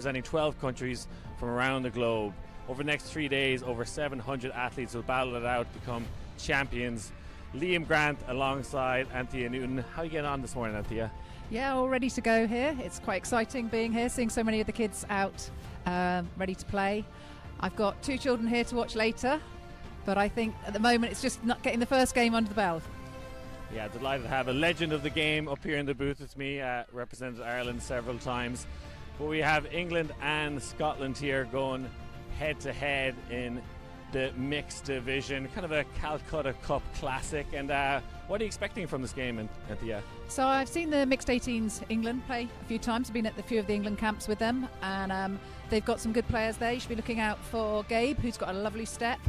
representing 12 countries from around the globe. Over the next 3 days, over 700 athletes will battle it out to become champions. Liam Grant alongside Anthea Newton. How are you getting on this morning, Anthea? Yeah, all ready to go here. It's quite exciting being here, seeing so many of the kids out ready to play. I've got 2 children here to watch later, but I think at the moment it's just not getting the first game under the belt. Yeah, delighted to have a legend of the game up here in the booth with me, represented Ireland several times. But we have England and Scotland here going head to head in the mixed division, kind of a Calcutta Cup classic. And what are you expecting from this game, Anthea? So I've seen the mixed 18s England play a few times. I've been at a few of the England camps with them, and they've got some good players there. You should be looking out for Gabe, who's got a lovely step.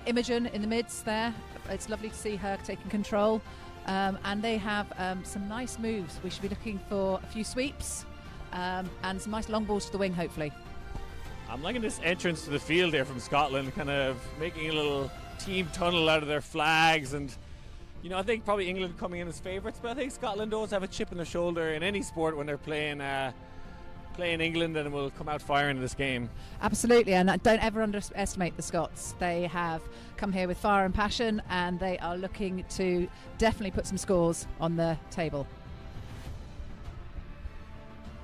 Imogen in the mids there. It's lovely to see her taking control. And they have some nice moves. We should be looking for a few sweeps and some nice long balls to the wing, hopefully. I'm liking this entrance to the field here from Scotland, kind of making a little team tunnel out of their flags. And, you know, I think probably England coming in as favourites, but I think Scotland always have a chip on their shoulder in any sport when they're playing England, and will come out firing in this game. Absolutely, and don't ever underestimate the Scots. They have come here with fire and passion, and they are looking to definitely put some scores on the table.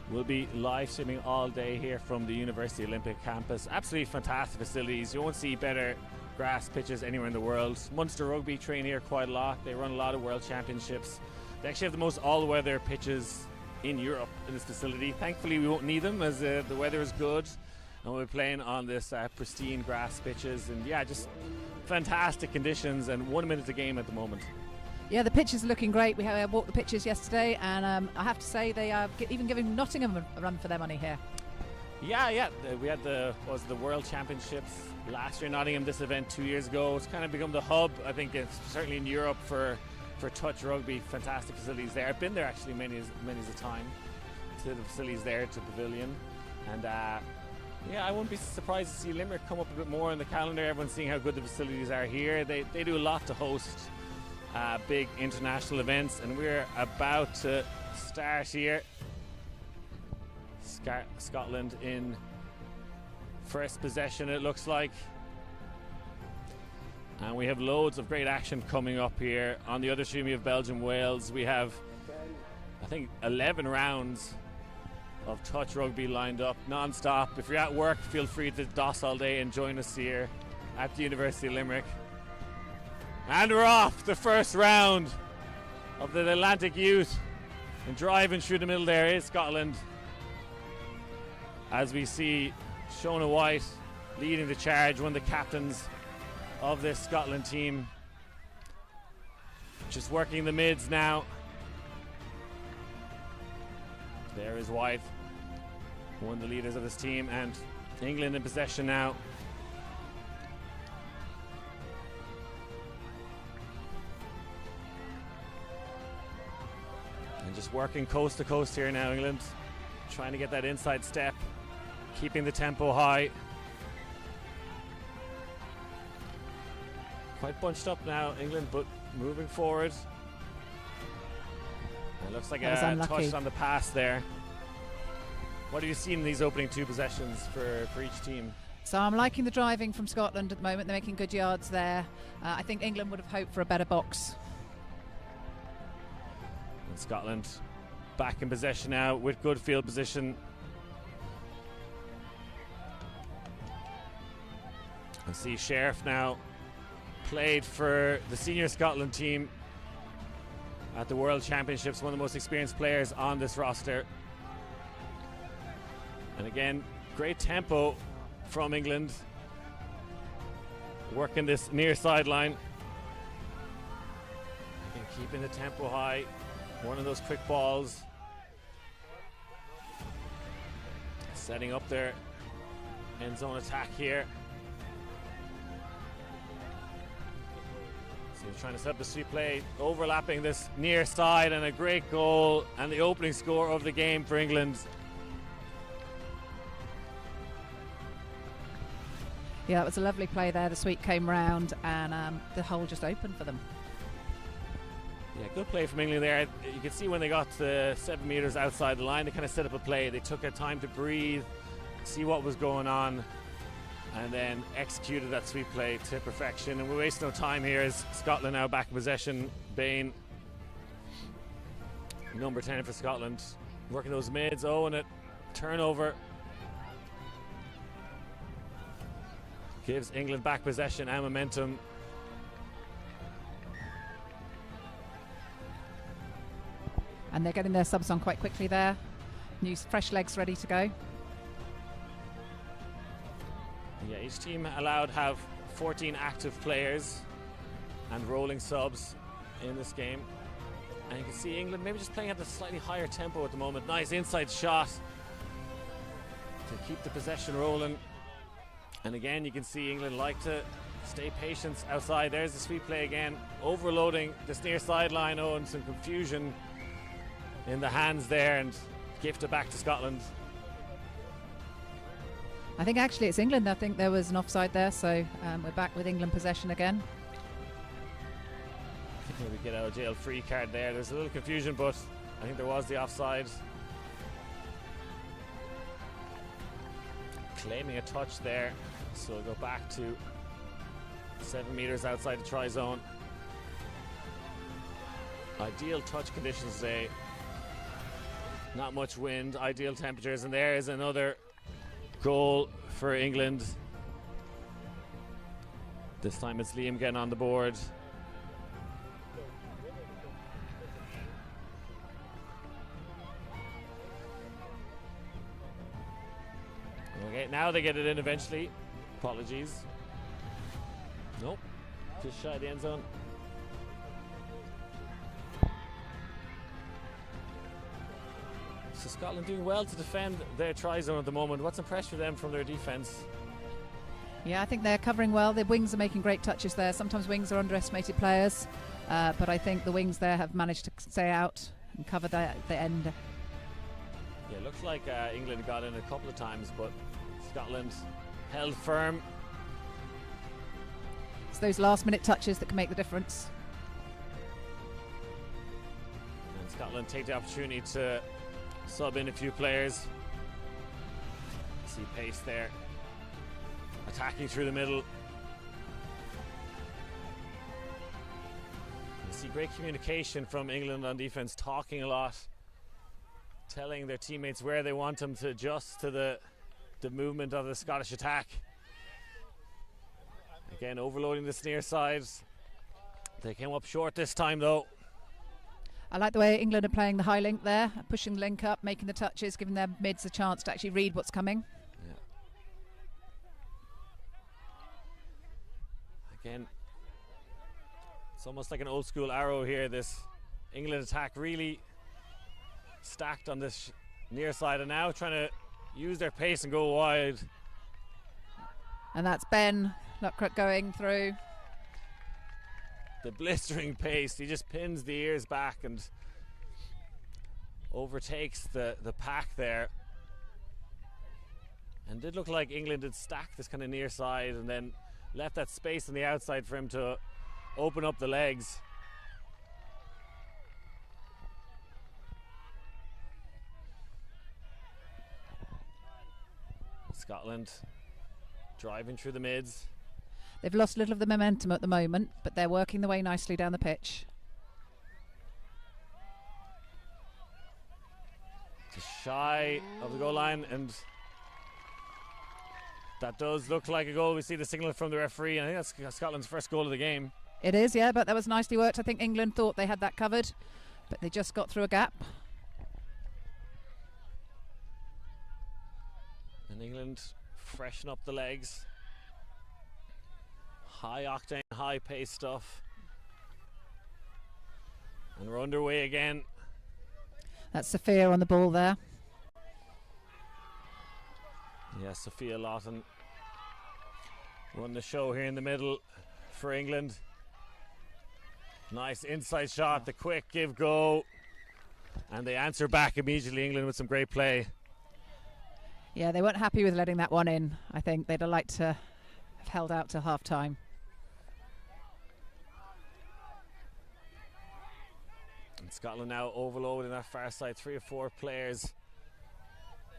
We'll be live streaming all day here from the University of Limerick campus. Absolutely fantastic facilities. You won't see better grass pitches anywhere in the world. Munster Rugby train here quite a lot. They run a lot of world championships. They actually have the most all-weather pitches in Europe in this facility. Thankfully we won't need them as the weather is good, and we'll be playing on this pristine grass pitches, and yeah, just fantastic conditions, and 1 minute a game at the moment. Yeah, the pitches are looking great. We walked the pitches yesterday, and I have to say they are even giving Nottingham a run for their money here. Yeah, we had the World Championships last year in Nottingham, this event 2 years ago. It's kind of become the hub, I think, it's certainly in Europe for touch rugby. Fantastic facilities there. I've been there actually many as a time to the facilities there, to Pavilion, and yeah, I wouldn't be surprised to see Limerick come up a bit more on the calendar. Everyone's seeing how good the facilities are here. They do a lot to host big international events, and we're about to start here. Scotland in first possession, it looks like. And we have loads of great action coming up here. On the other stream, we have Belgium-Wales. We have, I think, 11 rounds of touch rugby lined up non-stop. If you're at work, feel free to DOS all day and join us here at the University of Limerick. And we're off the first round of the Atlantic Youth. And driving through the middle there is Scotland, as we see Shona White leading the charge, one of the captains of this Scotland team. Just working the mids now. There is White, one of the leaders of this team, and England in possession now. And just working coast to coast here now, England, trying to get that inside step, keeping the tempo high. Quite bunched up now, England, but moving forward. It looks like a touch on the pass there. What have you seen in these opening 2 possessions for each team? So I'm liking the driving from Scotland at the moment. They're making good yards there. I think England would have hoped for a better box. And Scotland back in possession now with good field position. I see Sheriff now played for the senior Scotland team at the World Championships, one of the most experienced players on this roster. And again, great tempo from England, working this near sideline. Again, keeping the tempo high, one of those quick balls. Setting up their end zone attack here. Trying to set up the sweep play, overlapping this near side, and a great goal and the opening score of the game for England. Yeah, that was a lovely play there. The sweep came round, and the hole just opened for them. Yeah, good play from England there. You can see when they got 7 meters outside the line, they kind of set up a play. They took a time to breathe, see what was going on, and then executed that sweep play to perfection. And we waste no time here as Scotland now back in possession. Bain, number 10 for Scotland, working those mids. Oh, and a turnover gives England back possession and momentum. And they're getting their subs on quite quickly there. New fresh legs ready to go. Yeah, each team allowed have 14 active players and rolling subs in this game. And you can see England maybe just playing at a slightly higher tempo at the moment. Nice inside shot to keep the possession rolling. And again, you can see England like to stay patient outside. There's the sweep play again, overloading this near sideline. Oh, and some confusion in the hands there, and gifted back to Scotland. I think actually it's England. I think there was an offside there, so we're back with England possession again. I think maybe get out of jail free card there. There's a little confusion, but I think there was the offside. Claiming a touch there, so we'll go back to 7 meters outside the try zone. Ideal touch conditions today. Not much wind, ideal temperatures, and there is another goal for England. This time it's Liam getting on the board. Okay, now they get it in eventually. Apologies. Nope, just shy of the end zone. So Scotland doing well to defend their try zone at the moment. What's impressed with them from their defence? Yeah, I think they're covering well. The wings are making great touches there. Sometimes wings are underestimated players, but I think the wings there have managed to stay out and cover the end. Yeah, looks like England got in a couple of times, but Scotland held firm. It's those last-minute touches that can make the difference. And Scotland take the opportunity to sub in a few players. See pace there, attacking through the middle. You see great communication from England on defense, talking a lot, telling their teammates where they want them to adjust to the movement of the Scottish attack. Again, overloading this near side. They came up short this time though. I like the way England are playing the high link there, pushing the link up, making the touches, giving their mids a chance to actually read what's coming. Yeah. Again, it's almost like an old school arrow here. This England attack really stacked on this near side, and now trying to use their pace and go wide. And that's Ben Luckrock going through. The blistering pace, he just pins the ears back and overtakes the pack there. And did look like England had stacked this kind of near side and then left that space on the outside for him to open up the legs. Scotland driving through the mids. They've lost a little of the momentum at the moment, but they're working their way nicely down the pitch. Just shy of the goal line, and that does look like a goal. We see the signal from the referee, and I think that's Scotland's first goal of the game. It is, yeah, but that was nicely worked. I think England thought they had that covered, but they just got through a gap. And England freshen up the legs. High octane, high pace stuff. And we're underway again. That's Sophia on the ball there. Yeah, Sophia Lawton run the show here in the middle for England. Nice inside shot, the quick give go. And they answer back immediately, England, with some great play. Yeah, they weren't happy with letting that one in. I think they'd have liked to have held out till half time. And Scotland now overloading that far side, 3 or 4 players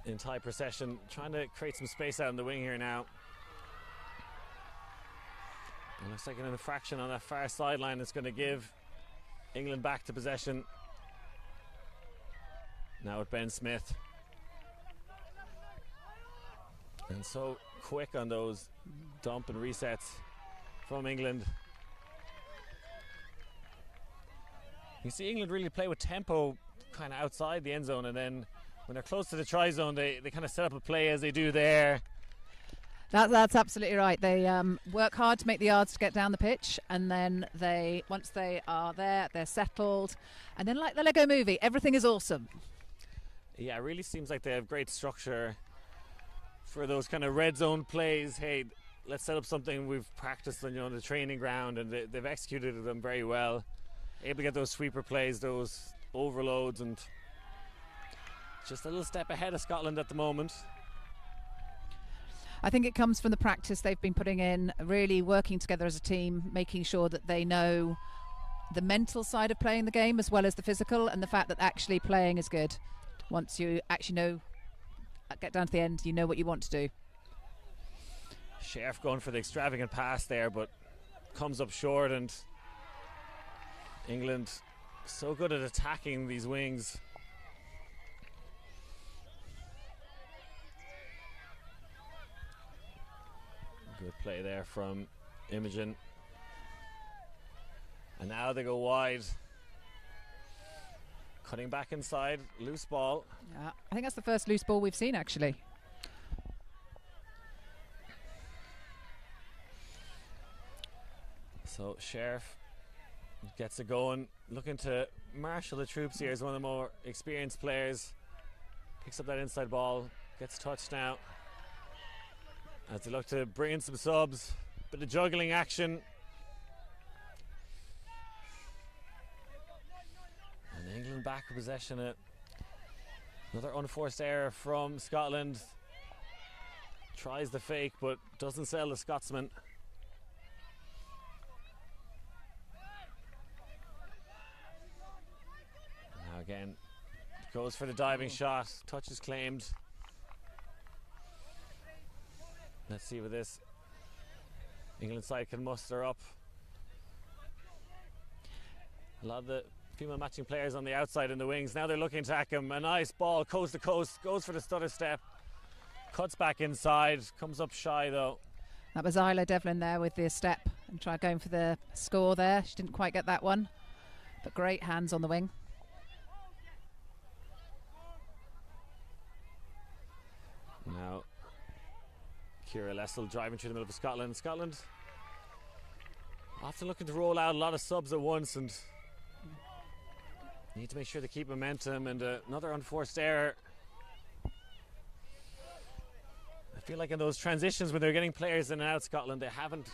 in tight procession, trying to create some space out in the wing here now. It looks like an infraction on that far sideline that's going to give England back to possession. Now with Ben Smith. And so quick on those dump and resets from England. You see England really play with tempo kind of outside the end zone, and then when they're close to the try zone, they kind of set up a play as they do there. That's absolutely right. They work hard to make the yards to get down the pitch, and then once they are there, they're settled, and then like the Lego movie, everything is awesome. Yeah, it really seems like they have great structure for those kind of red zone plays. Hey, let's set up something we've practiced on, the training ground, and they've executed them very well. Able to get those sweeper plays, those overloads, and just a little step ahead of Scotland at the moment. I think it comes from the practice they've been putting in, really working together as a team, making sure that they know the mental side of playing the game as well as the physical, and the fact that actually playing is good. Once you actually know, get down to the end, you know what you want to do. Sheriff going for the extravagant pass there, but comes up short, and England so good at attacking these wings. Good play there from Imogen. And now they go wide. Cutting back inside, loose ball. Yeah, I think that's the first loose ball we've seen, actually. So Sheriff gets it going, looking to marshal the troops here as one of the more experienced players. Picks up that inside ball, gets touched now. As they look to bring in some subs, bit of juggling action. And England back in possession. Another unforced error from Scotland. Tries the fake, but doesn't sell the Scotsman. Now again, goes for the diving shot. Touch is claimed. Let's see what this England side can muster up. A lot of the female matching players on the outside in the wings. Now they're looking to attack him. A nice ball, coast to coast, goes for the stutter step. Cuts back inside, comes up shy though. That was Isla Devlin there with the step and try going for the score there. She didn't quite get that one, but great hands on the wing. Now Ciara Lessel driving through the middle of Scotland. Scotland often looking to roll out a lot of subs at once and need to make sure they keep momentum. And another unforced error. I feel like in those transitions when they're getting players in and out, Scotland, they haven't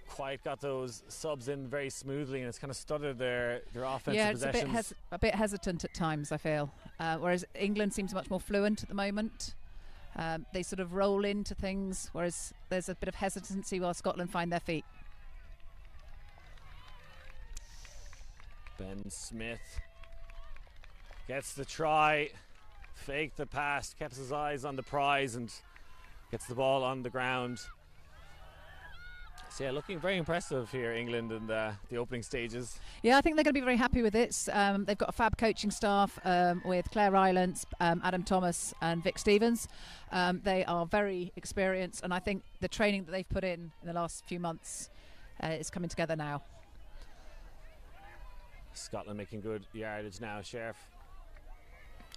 quite got those subs in very smoothly, and it's kind of stuttered their offensive possessions. Yeah, it's a bit hesitant at times, I feel. Whereas England seems much more fluent at the moment. They sort of roll into things, whereas there's a bit of hesitancy while Scotland find their feet. Ben Smith gets the try, faked the pass, kept his eyes on the prize, and gets the ball on the ground. So yeah, looking very impressive here, England, in the opening stages. Yeah, I think they're going to be very happy with this. They've got a fab coaching staff with Claire Rylance, Adam Thomas and Vic Stevens. They are very experienced, and I think the training that they've put in the last few months is coming together now. Scotland making good yardage now. Sheriff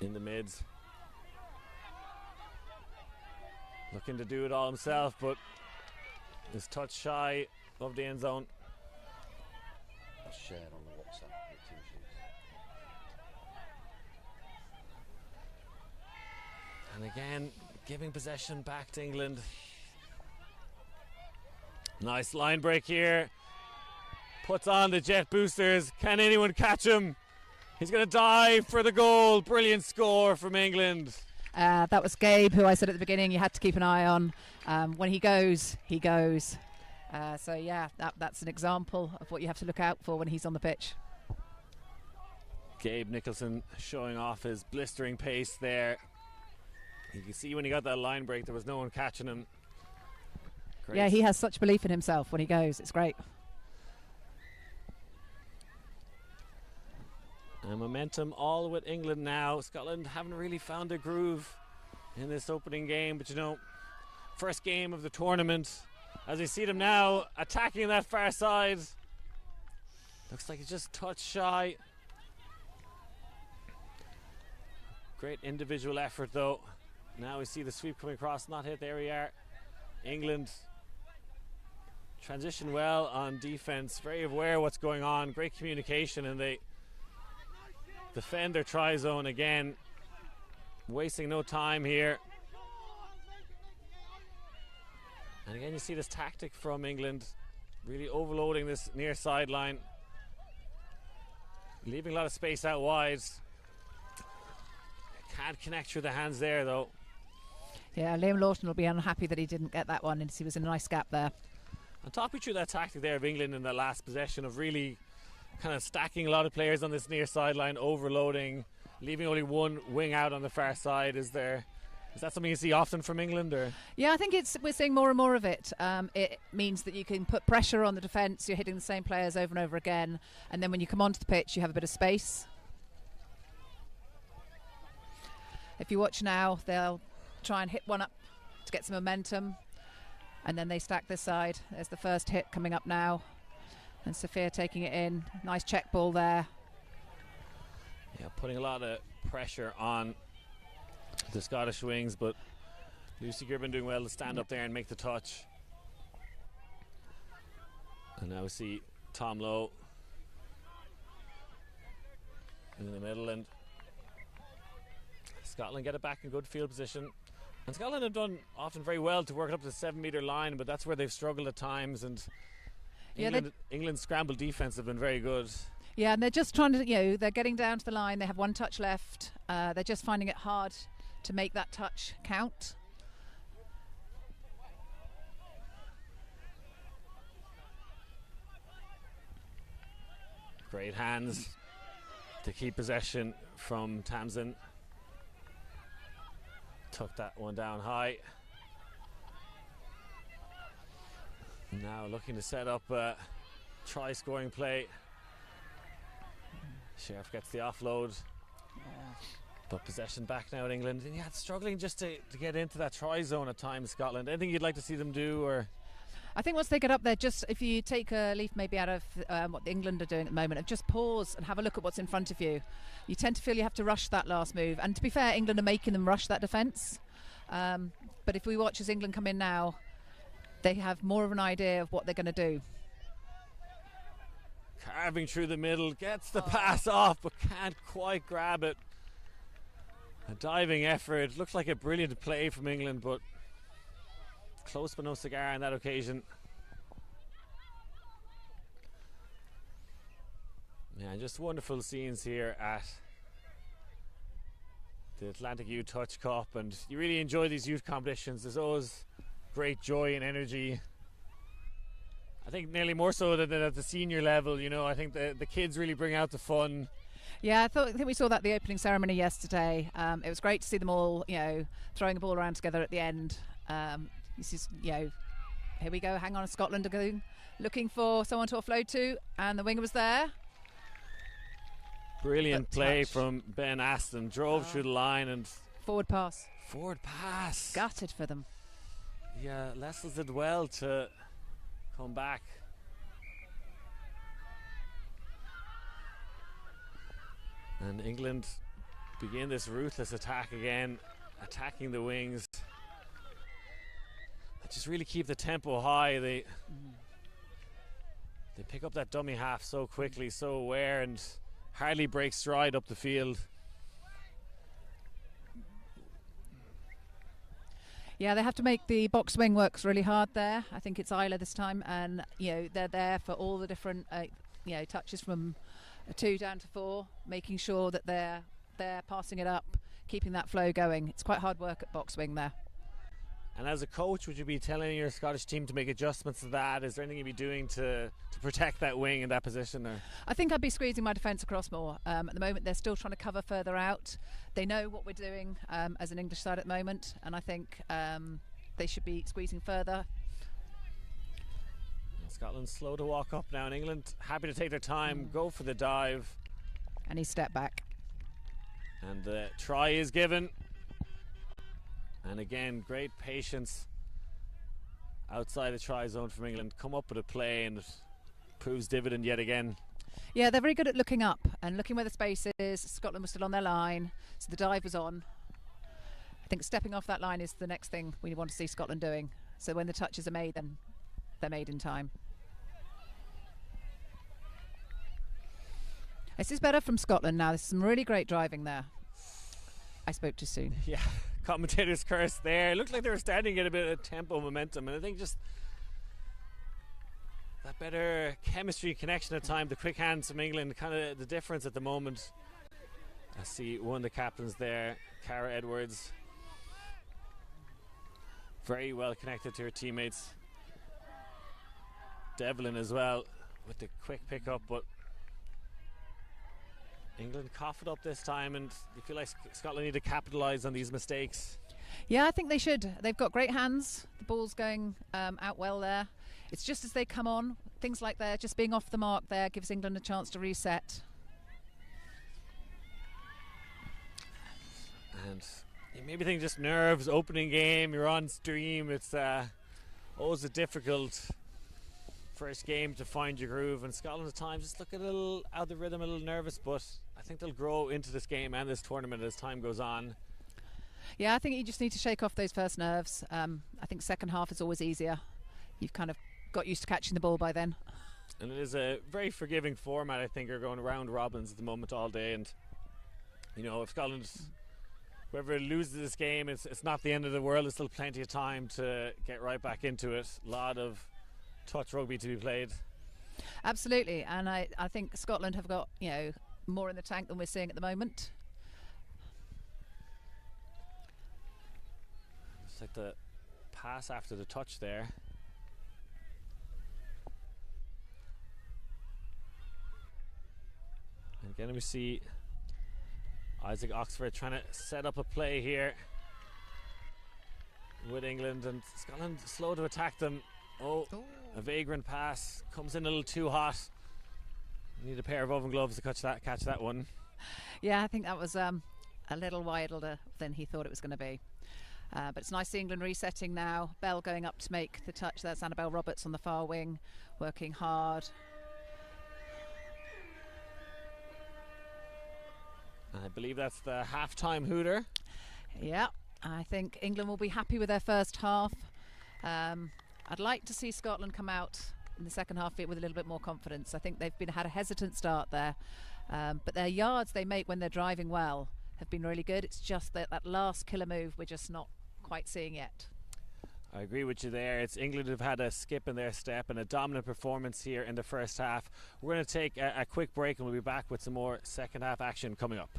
in the mids, looking to do it all himself, but is touch shy of the end zone. That's shared on the WhatsApp. And again, giving possession back to England. Nice line break here. Puts on the jet boosters. Can anyone catch him? He's going to dive for the goal. Brilliant score from England. That was Gabe, who I said at the beginning you had to keep an eye on. When he goes, he goes. So yeah, that's an example of what you have to look out for when he's on the pitch. Gabe Nicholson showing off his blistering pace there. You can see when he got that line break, there was no one catching him. Great. Yeah, he has such belief in himself when he goes. It's great. And momentum all with England now. Scotland haven't really found their groove in this opening game, but you know, first game of the tournament. As we see them now attacking that far side. Looks like it's just touch shy. Great individual effort though. Now we see the sweep coming across, not hit. There we are. England transition well on defense, very aware of what's going on, great communication, and they defend their try zone again, wasting no time here. And again you see this tactic from England, really overloading this near sideline, leaving a lot of space out wide. Can't connect through the hands there though. Yeah, Liam Lawton will be unhappy that he didn't get that one, and he was in a nice gap there. And talk me through that tactic there of England in the last possession of really kind of stacking a lot of players on this near sideline, overloading, leaving only one wing out on the far side. Is that something you see often from England? Or yeah, I think we're seeing more and more of it. It means that you can put pressure on the defence, you're hitting the same players over and over again, and then when you come onto the pitch you have a bit of space. If you watch now, they'll try and hit one up to get some momentum, and then they stack this side. There's the first hit coming up now, and Sophia taking it in. Nice check ball there. Yeah, putting a lot of pressure on the Scottish wings, but Lucy Gibbon doing well to stand up there and make the touch. And now we see Tom Lowe in the middle, and Scotland get it back in good field position. And Scotland have done often very well to work it up to the 7 metre line, but that's where they've struggled at times. And England's scramble defence have been very good. Yeah, and they're just trying to, they're getting down to the line. They have one touch left. They're just finding it hard to make that touch count. Great hands to keep possession from Tamsin. Took that one down high. Now looking to set up a try scoring play. Sheriff gets the offload. But possession back now in England. And yeah, it's struggling just to get into that try zone at times, Scotland. Anything you'd like to see them do? Or I think once they get up there, just if you take a leaf maybe out of what England are doing at the moment, and just pause and have a look at what's in front of you. You tend to feel you have to rush that last move. And to be fair, England are making them rush that defence. But if we watch as England come in now, they have more of an idea of what they're going to do. Carving through the middle, gets the pass off, but can't quite grab it. A diving effort. Looks like a brilliant play from England, but close but no cigar on that occasion. Yeah, just wonderful scenes here at the Atlantic Youth Touch Cup, and you really enjoy these youth competitions. There's always great joy and energy. I think nearly more so than at the senior level. I think the kids really bring out the fun. Yeah, I think we saw that at the opening ceremony yesterday. It was great to see them all, throwing the ball around together at the end. This is, here we go. Hang on, Scotland are going, looking for someone to offload to, and the winger was there. Brilliant play from Ben Aston. Drove through the line and forward pass. Gutted for them. Yeah, Lessels did well to come back. And England begin this ruthless attack again, attacking the wings. They just really keep the tempo high. They pick up that dummy half so quickly, so aware, and hardly break stride up the field. Yeah, they have to make the box wing works really hard there. I think it's Isla this time, and they're there for all the different touches from 2 down to 4, making sure that they're passing it up, keeping that flow going. It's quite hard work at box wing there. And as a coach, would you be telling your Scottish team to make adjustments to that? Is there anything you'd be doing to protect that wing in that position? Or? I think I'd be squeezing my defence across more. At the moment, they're still trying to cover further out. They know what we're doing as an English side at the moment, and I think they should be squeezing further. Scotland slow to walk up now, and England happy to take their time, go for the dive. And he stepped back. And the try is given. And again, great patience outside the try zone from England. Come up with a play, and it proves dividend yet again. Yeah, they're very good at looking up and looking where the space is. Scotland was still on their line, so the dive was on. I think stepping off that line is the next thing we want to see Scotland doing. So when the touches are made, then they're made in time. This is better from Scotland now. There's some really great driving there. I spoke too soon. Yeah, commentators curse there. It looked like they were starting to get a bit of tempo momentum, and I think just that better chemistry connection at time, the quick hands from England, kind of the difference at the moment. I see one of the captains there, Cara Edwards, very well connected to her teammates. Devlin as well with the quick pickup, but England cough it up this time, and you feel like Scotland need to capitalise on these mistakes. Yeah, I think they should. They've got great hands. The ball's going out well there. It's just as they come on, things like that, just being off the mark there gives England a chance to reset. And you maybe think just nerves, opening game, you're on stream. It's always a difficult first game to find your groove, and Scotland at times just look a little out of the rhythm, a little nervous, but I think they'll grow into this game and this tournament as time goes on. Yeah, I think you just need to shake off those first nerves. I think second half is always easier. You've kind of got used to catching the ball by then. And it is a very forgiving format. I think are going round robins at the moment all day, and you know, if Scotland, whoever loses this game, it's not the end of the world. There's still plenty of time to get right back into it. A lot of touch rugby to be played. Absolutely, and I think Scotland have got, you know, more in the tank than we're seeing at the moment. It's like the pass after the touch there. And again we see Isaac Oxford trying to set up a play here with England, and Scotland slow to attack them. Oh, a vagrant pass comes in a little too hot. You need a pair of oven gloves to catch that one. Yeah, I think that was a little wilder than he thought it was going to be. But it's nice to see England resetting now. Bell going up to make the touch. That's Annabelle Roberts on the far wing, working hard. I believe that's the half-time hooter. Yeah, I think England will be happy with their first half. I'd like to see Scotland come out in the second half with a little bit more confidence. I think they've had a hesitant start there, but their yards they make when they're driving well have been really good. It's just that last killer move we're just not quite seeing yet. I agree with you there. It's England who've had a skip in their step and a dominant performance here in the first half. We're going to take a quick break, and we'll be back with some more second half action coming up.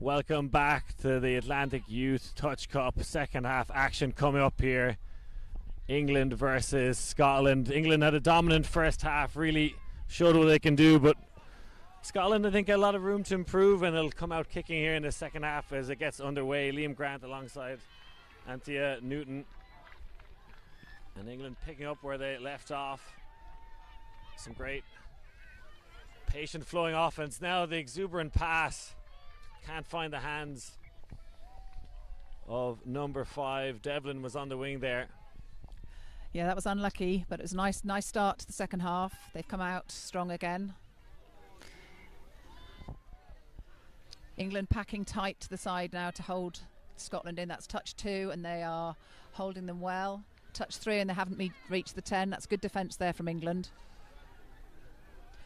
Welcome back to the Atlantic Youth Touch Cup. Second half action coming up here. England versus Scotland. England had a dominant first half, really showed what they can do, but Scotland, I think, got a lot of room to improve, and they'll come out kicking here in the second half as it gets underway. Liam Grant alongside Anthea Newton. And England picking up where they left off. Some great patient flowing offense. Now the exuberant pass. Can't find the hands of number 5. Devlin was on the wing there. Yeah, that was unlucky, but it was a nice start to the second half. They've come out strong again. England packing tight to the side now to hold Scotland in. That's touch 2, and they are holding them well. Touch 3, and they haven't reached the 10. That's good defence there from England.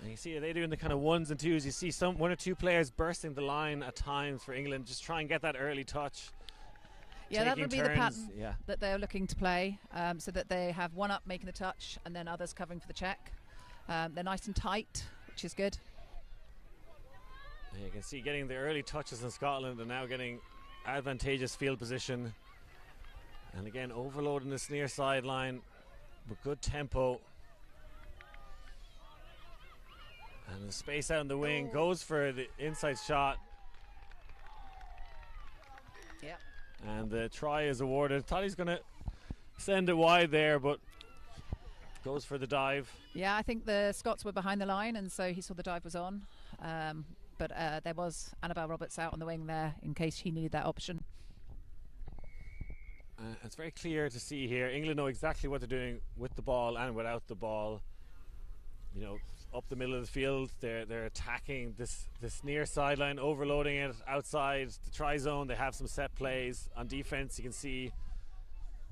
And you see they're doing the kind of 1s and 2s. You see one or two players bursting the line at times for England. Just try and get that early touch. Yeah, that would be the pattern that they're looking to play, so that they have one up making the touch and then others covering for the check. They're nice and tight, which is good. And you can see getting the early touches in Scotland and now getting advantageous field position. And again, overloading this near sideline, but good tempo. And the space out in the wing goes for the inside shot. Yeah. And the try is awarded. Thought he's going to send it wide there, but goes for the dive. Yeah, I think the Scots were behind the line, and so he saw the dive was on. But there was Annabelle Roberts out on the wing there in case he needed that option. It's very clear to see here. England know exactly what they're doing with the ball and without the ball. You know, up the middle of the field, they're attacking this near sideline, overloading it outside the try zone. They have some set plays. On defense, you can see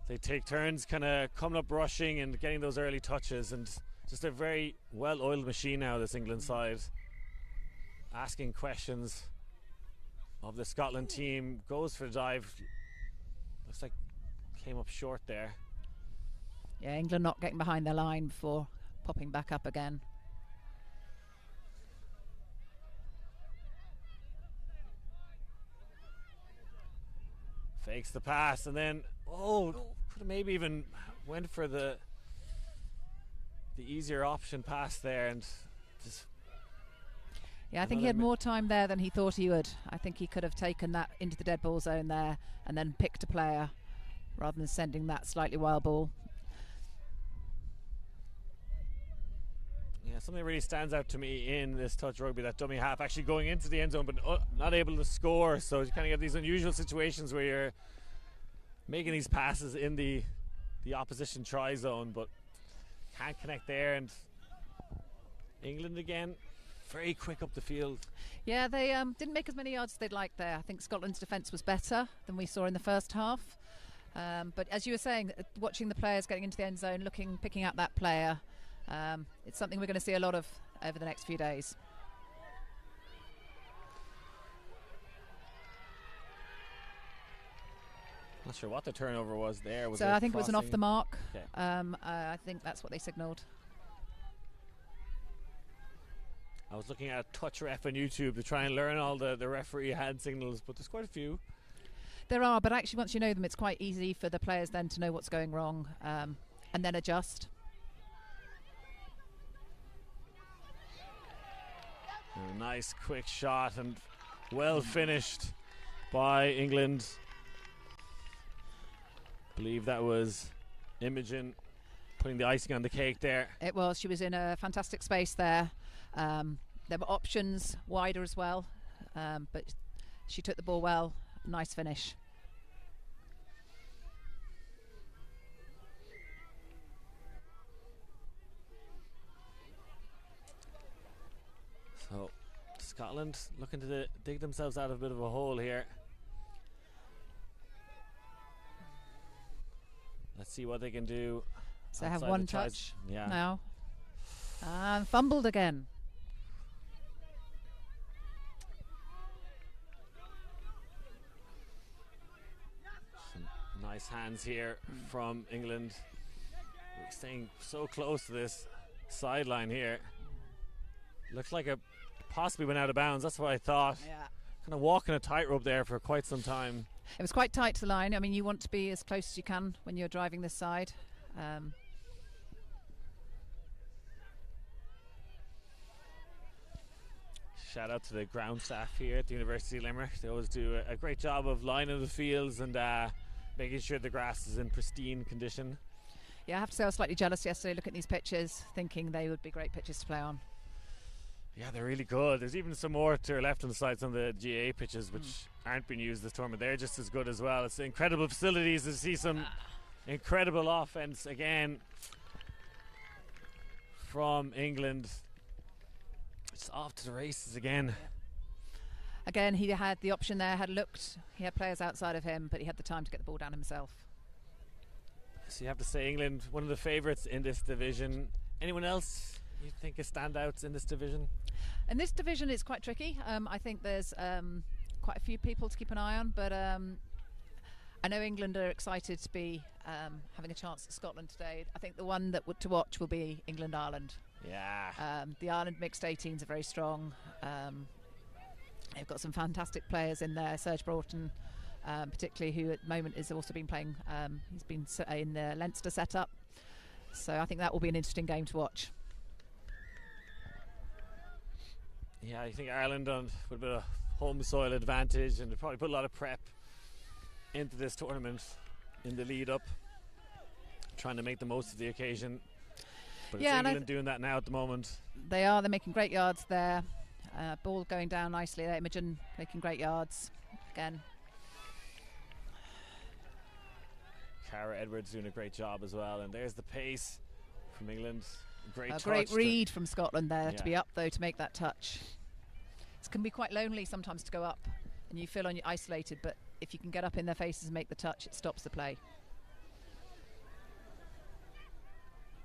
they take turns kind of coming up rushing and getting those early touches, and just a very well-oiled machine now, this England side. Asking questions of the Scotland team. Goes for the dive. Looks like came up short there. Yeah, England not getting behind their line before popping back up again. Fakes the pass, and then could have maybe even went for the easier option pass there, and just. Yeah, I think he had more time there than he thought he would. I think he could have taken that into the dead ball zone there and then picked a player rather than sending that slightly wild ball. Yeah, something really stands out to me in this touch rugby, that dummy half actually going into the end zone but not able to score. So you kind of get these unusual situations where you're making these passes in the opposition try zone but can't connect there. And England again, very quick up the field. Yeah, they didn't make as many yards as they'd like there. I think Scotland's defence was better than we saw in the first half. But as you were saying, watching the players getting into the end zone, picking out that player, it's something we're going to see a lot of over the next few days. Not sure what the turnover was there. So I think it was an off the mark. Okay. I think that's what they signalled. I was looking at Touch Ref on YouTube to try and learn all the referee hand signals, but there's quite a few. There are, but actually once you know them, it's quite easy for the players then to know what's going wrong and then adjust. A nice quick shot and well finished by England. I believe that was Imogen putting the icing on the cake there. It was. She was in a fantastic space there. There were options wider as well, but she took the ball well. Nice finish. So Scotland looking to dig themselves out of a bit of a hole here. Let's see what they can do. So have one touch yeah. now. Fumbled again. Some nice hands here from England. We're staying so close to this sideline here. Looks like it possibly went out of bounds. That's what I thought. Yeah. kind of walking a tightrope there for quite some time. It was quite tight to the line. I mean, you want to be as close as you can when you're driving this side. Shout out to the ground staff here at the University of Limerick. They always do a great job of lining the fields and making sure the grass is in pristine condition. Yeah, I have to say I was slightly jealous yesterday looking at these pitches, thinking they would be great pitches to play on. Yeah, they're really good. There's even some more to our left on the sides on the GA pitches which aren't being used this tournament. They're just as good as well. It's incredible facilities to see some incredible offense again from England. It's off to the races again. Yeah. Again, he had the option there, had looked. He had players outside of him, but he had the time to get the ball down himself. So you have to say England, one of the favourites in this division. Anyone else you think is standouts in this division? In this division, it's quite tricky. I think there's quite a few people to keep an eye on, but I know England are excited to be having a chance at Scotland today. I think the one that to watch will be England-Ireland. Yeah. The Ireland mixed 18s are very strong. They've got some fantastic players in there. Serge Broughton, particularly, who at the moment has also been playing. He's been in the Leinster setup. So I think that will be an interesting game to watch. Yeah, I think Ireland on with a bit of home soil advantage, and they probably put a lot of prep into this tournament in the lead up, trying to make the most of the occasion. But yeah, it's England doing that now at the moment. They're making great yards there. Ball going down nicely there. Imogen making great yards again. Cara Edwards doing a great job as well, and there's the pace from England. Great read from Scotland there to be up though to make that touch. It can be quite lonely sometimes to go up and you feel isolated, but if you can get up in their faces and make the touch, it stops the play.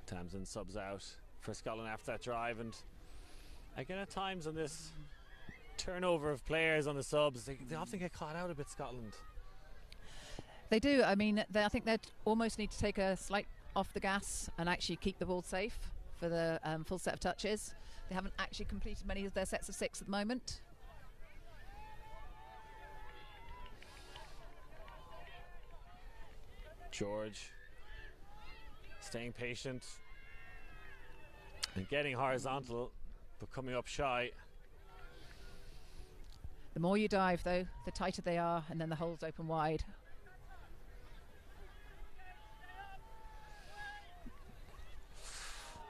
Tamsin subs out for Scotland after that drive, and again at times on this turnover of players on the subs, they often get caught out a bit, Scotland. They do. I mean, I think they almost need to take a slight off the gas and actually keep the ball safe for the full set of touches. They haven't actually completed many of their sets of 6 at the moment. George staying patient and getting horizontal, but coming up shy. The more you dive though, the tighter they are, and then the holes open wide.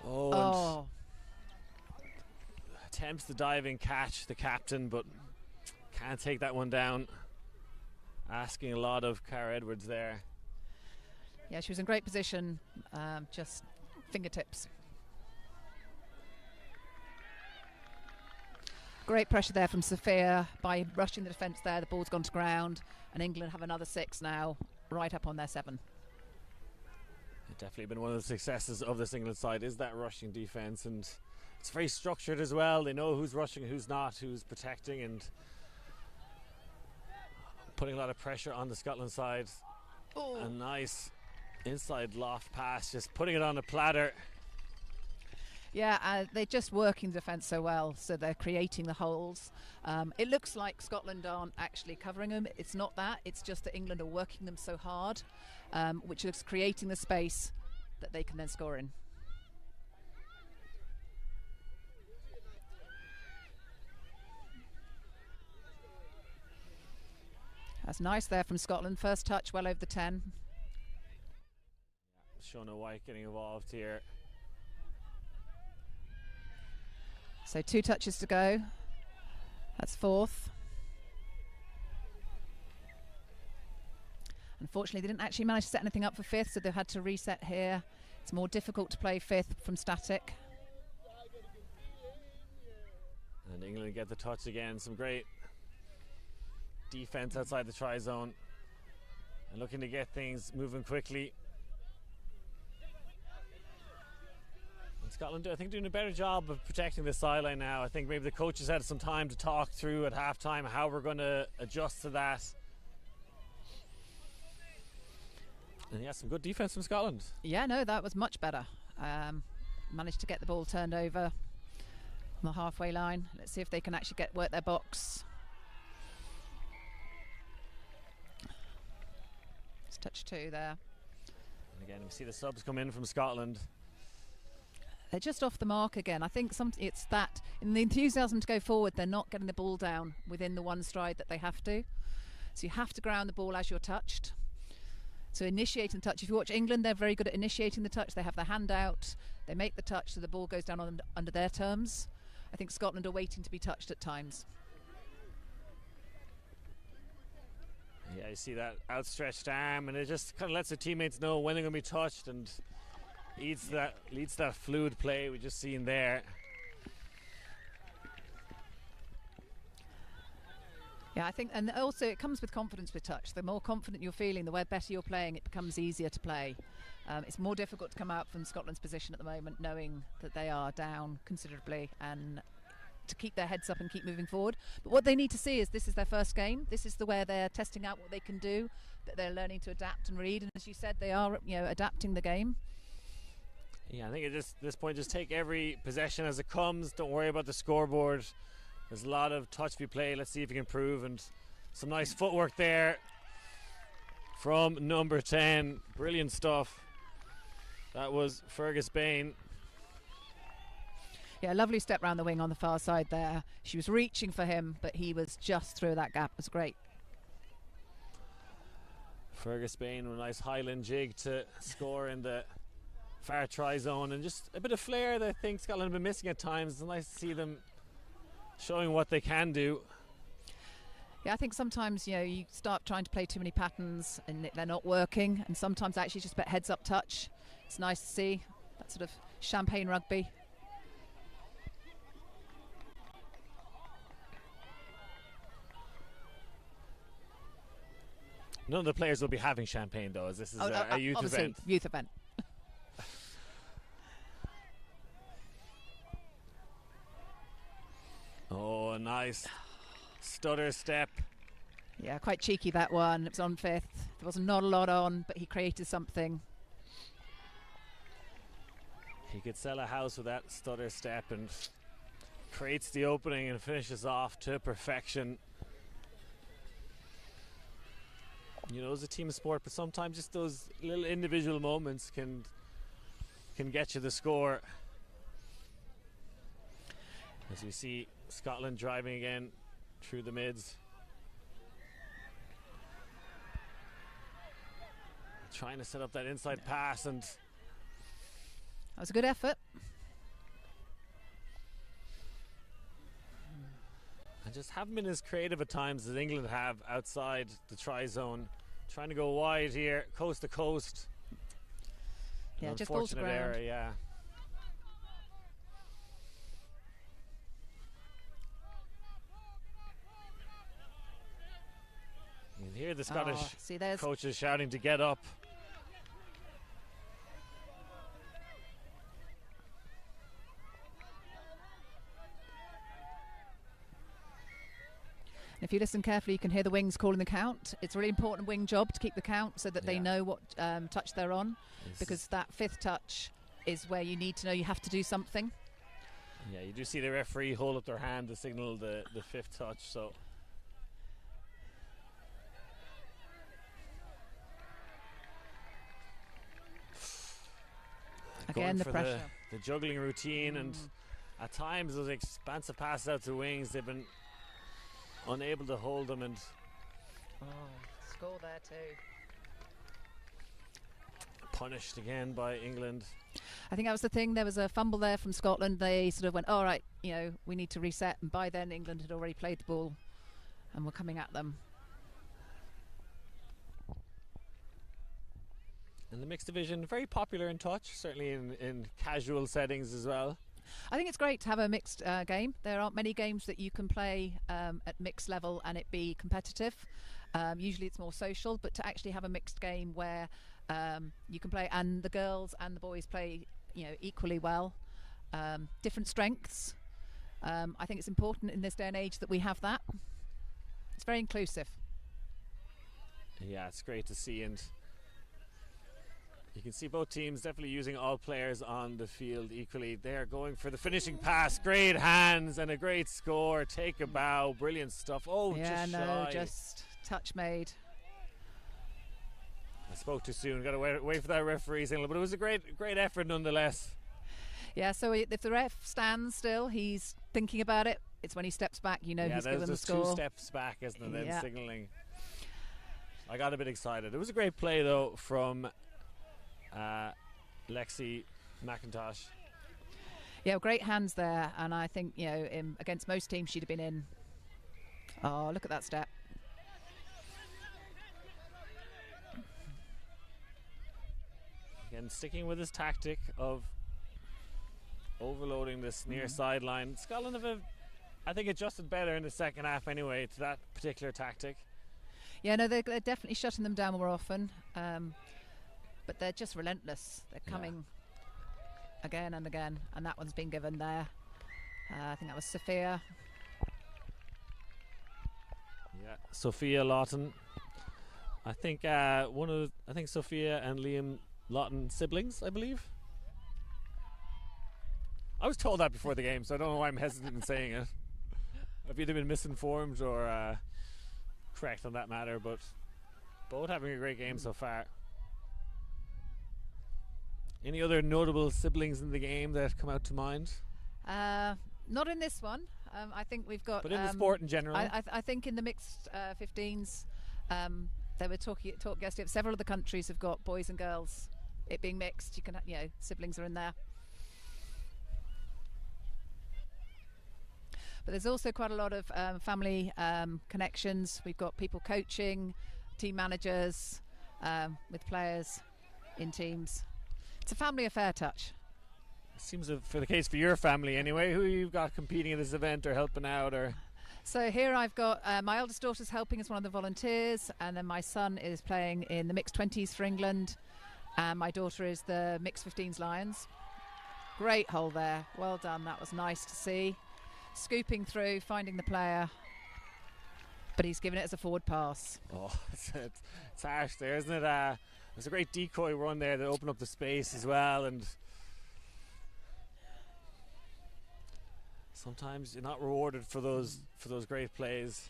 Oh. Attempts the diving catch, the captain, but can't take that one down. Asking a lot of Cara Edwards there. Yeah, she was in great position, just fingertips. Great pressure there from Sophia by rushing the defence there. The ball's gone to ground, and England have another 6 now, right up on their 7. Definitely been one of the successes of this England side is that rushing defence, and it's very structured as well. They know who's rushing, who's not, who's protecting, and putting a lot of pressure on the Scotland side. Oh. A nice inside loft pass, just putting it on a platter. Yeah, they're just working defence so well, so they're creating the holes. It looks like Scotland aren't actually covering them. It's not that, it's just that England are working them so hard, which is creating the space that they can then score in. That's nice there from Scotland. First touch well over the 10. Shona White getting involved here. So 2 touches to go. That's 4th. Unfortunately, they didn't actually manage to set anything up for 5th, so they've had to reset here. It's more difficult to play 5th from static. And England get the touch again. Some great defence outside the try zone. And looking to get things moving quickly. Scotland, I think, doing a better job of protecting the sideline now. I think maybe the coaches had some time to talk through at halftime how we're going to adjust to that. And yeah, some good defence from Scotland. Yeah, no, that was much better. Managed to get the ball turned over on the halfway line. Let's see if they can actually work their box. touch 2 there. And again, we see the subs come in from Scotland. They're just off the mark again. I think it's that in the enthusiasm to go forward, they're not getting the ball down within the one stride that they have to. So you have to ground the ball as you're touched. So initiating the touch. If you watch England, they're very good at initiating the touch. They have their hand out, they make the touch, so the ball goes down on them under their terms. I think Scotland are waiting to be touched at times. Yeah, you see that outstretched arm, and it just kind of lets the teammates know when they're going to be touched, and leads that fluid play we just seen there. Yeah, I think, and also it comes with confidence with touch. The more confident you're feeling, the better you're playing, it becomes easier to play. It's more difficult to come out from Scotland's position at the moment, knowing that they are down considerably, and to keep their heads up and keep moving forward. But what they need to see is this is their first game. This is where they're testing out what they can do, that they're learning to adapt and read. And as you said, they are, adapting the game. Yeah, I think at this point, just take every possession as it comes. Don't worry about the scoreboard. There's a lot of touch we play. Let's see if we can improve. And some nice footwork there from number 10. Brilliant stuff. That was Fergus Bain. Yeah, lovely step round the wing on the far side there. She was reaching for him, but he was just through that gap. It was great. Fergus Bain with a nice Highland jig to score in the far try zone, and just a bit of flair that I think Scotland have been missing at times. It's nice to see them showing what they can do. Yeah, I think sometimes you start trying to play too many patterns and they're not working, and sometimes actually just a heads up touch. It's nice to see that sort of champagne rugby. None of the players will be having champagne though, as this is a youth event. Youth event. Oh, a nice stutter step. Yeah, quite cheeky that one. It was on 5th. There was not a lot on, but he created something. He could sell a house with that stutter step and creates the opening and finishes off to perfection. It's a team sport, but sometimes just those little individual moments can get you the score. As we see Scotland driving again through the mids, trying to set up that inside pass, and that was a good effort. And just haven't been as creative at times as England have outside the try zone. Trying to go wide here, coast to coast. Yeah, just balls to ground. Error, yeah. You can hear the Scottish coaches shouting to get up. If you listen carefully, you can hear the wings calling the count. It's a really important wing job to keep the count so that they know what touch they're on, because that 5th touch is where you need to know you have to do something. Yeah, you do see the referee hold up their hand to signal the 5th touch. So again, the pressure, the juggling routine, and at times those expansive passes out to wings, they've been unable to hold them, and score there too. Punished again by England. I think that was the thing. There was a fumble there from Scotland. They sort of went, all right, we need to reset, and by then England had already played the ball and were coming at them. And the mixed division, very popular in touch, certainly in casual settings as well. I think it's great to have a mixed game. There aren't many games that you can play at mixed level and it be competitive. Usually it's more social, but to actually have a mixed game where you can play and the girls and the boys play equally well, different strengths. I think it's important in this day and age that we have that. It's very inclusive. Yeah, it's great to see, and you can see both teams definitely using all players on the field equally. They're going for the finishing pass. Great hands and a great score. Take a bow. Brilliant stuff. Oh, yeah, just shy. Just touch made. I spoke too soon. Got to wait for that referee signal, but it was a great effort nonetheless. Yeah, so if the ref stands still, he's thinking about it. It's when he steps back, he's given the score. 2 steps back, isn't it? Then signalling. I got a bit excited. It was a great play though from Lexi McIntosh. Yeah, great hands there, and I think against most teams she'd have been in. Oh, look at that step. Again, sticking with his tactic of overloading this near sideline. Scotland have, I think, adjusted better in the second half anyway to that particular tactic. Yeah, no, they're definitely shutting them down more often, but they're just relentless. They're coming again and again, and that one's been given there. I think that was Sophia. Yeah, Sophia Lawton. I think Sophia and Liam Lawton siblings, I believe. I was told that before the game, so I don't know why I'm hesitant in saying it. I've either been misinformed or correct on that matter, but both having a great game so far. Any other notable siblings in the game that come out to mind? Not in this one. I think we've got. But in the sport in general? I think in the mixed 15s, they were talk yesterday. Several of the countries have got boys and girls. It being mixed, you can siblings are in there. But there's also quite a lot of family connections. We've got people coaching, team managers, with players in teams. It's a family affair, Touch. Seems for the case for your family anyway. Who you've got competing at this event or helping out? Or so here I've got my eldest daughter's helping as one of the volunteers, and then my son is playing in the mixed 20s for England, and my daughter is the mixed 15s Lions. Great hole there, well done. That was nice to see. Scooping through, finding the player, but he's given it as a forward pass. Oh, it's harsh there, isn't it? There's a great decoy run there that opened up the space as well, and sometimes you're not rewarded for those great plays.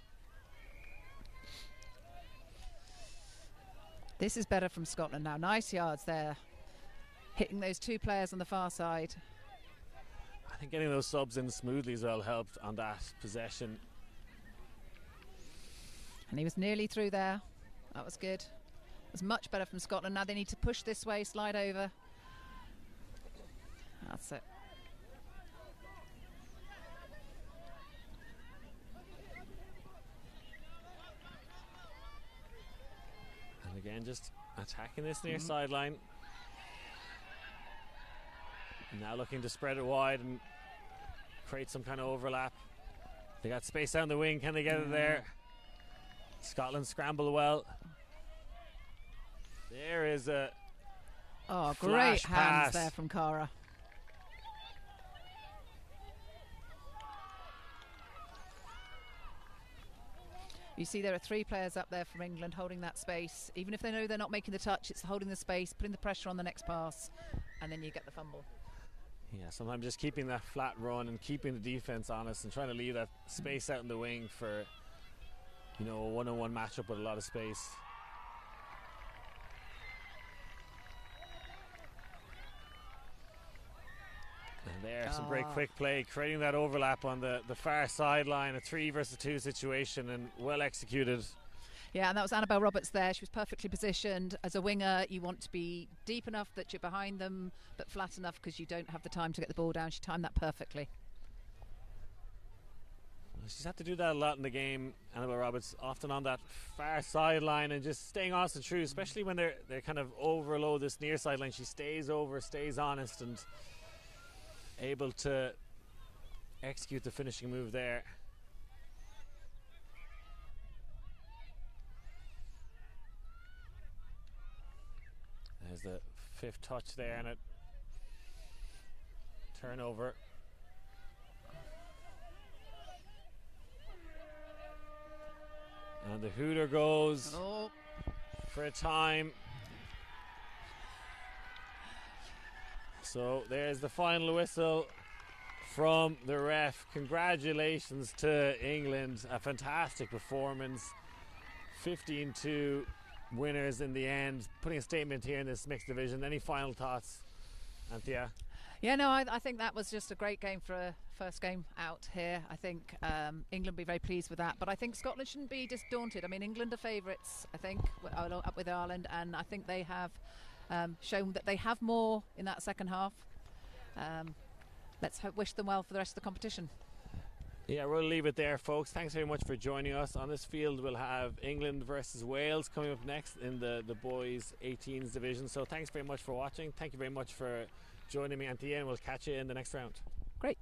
This is better from Scotland now. Nice yards there, hitting those 2 players on the far side. I think getting those subs in smoothly as well helped on that possession. And he was nearly through there. That was good. It was much better from Scotland. Now they need to push this way, slide over. That's it. And again, just attacking this near sideline. Now looking to spread it wide and create some kind of overlap. They got space down the wing. Can they get it there? Scotland scramble well. There is a great hands pass there from Cara. You see there are 3 players up there from England holding that space. Even if they know they're not making the touch, it's holding the space, putting the pressure on the next pass, and then you get the fumble. Yeah, sometimes just keeping that flat run and keeping the defense honest and trying to leave that space out in the wing for, a one-on-one matchup with a lot of space. And there, some great quick play, creating that overlap on the far sideline, a 3 versus 2 situation, and well executed. Yeah, and that was Annabelle Roberts there. She was perfectly positioned. As a winger, you want to be deep enough that you're behind them, but flat enough because you don't have the time to get the ball down. She timed that perfectly. She's had to do that a lot in the game, Annabelle Roberts, often on that far sideline and just staying honest and true, especially when they're kind of overload this near sideline. She stays honest and able to execute the finishing move there. There's the 5th touch there and a turnover. And the hooter goes for a time. So there's the final whistle from the ref. Congratulations to England. A fantastic performance. 15-2 winners in the end, putting a statement here in this mixed division. Any final thoughts, Anthea? Yeah, no, I think that was just a great game for a first game out here. I think England will be very pleased with that, but I think Scotland shouldn't be just daunted. I mean, England are favourites, I think, up with Ireland, and I think they have shown that they have more in that second half. Let's wish them well for the rest of the competition. Yeah, we'll leave it there, folks. Thanks very much for joining us. On this field, we'll have England versus Wales coming up next in the boys 18s division. So thanks very much for watching. Thank you very much for joining me, Anthea, and we'll catch you in the next round. Great.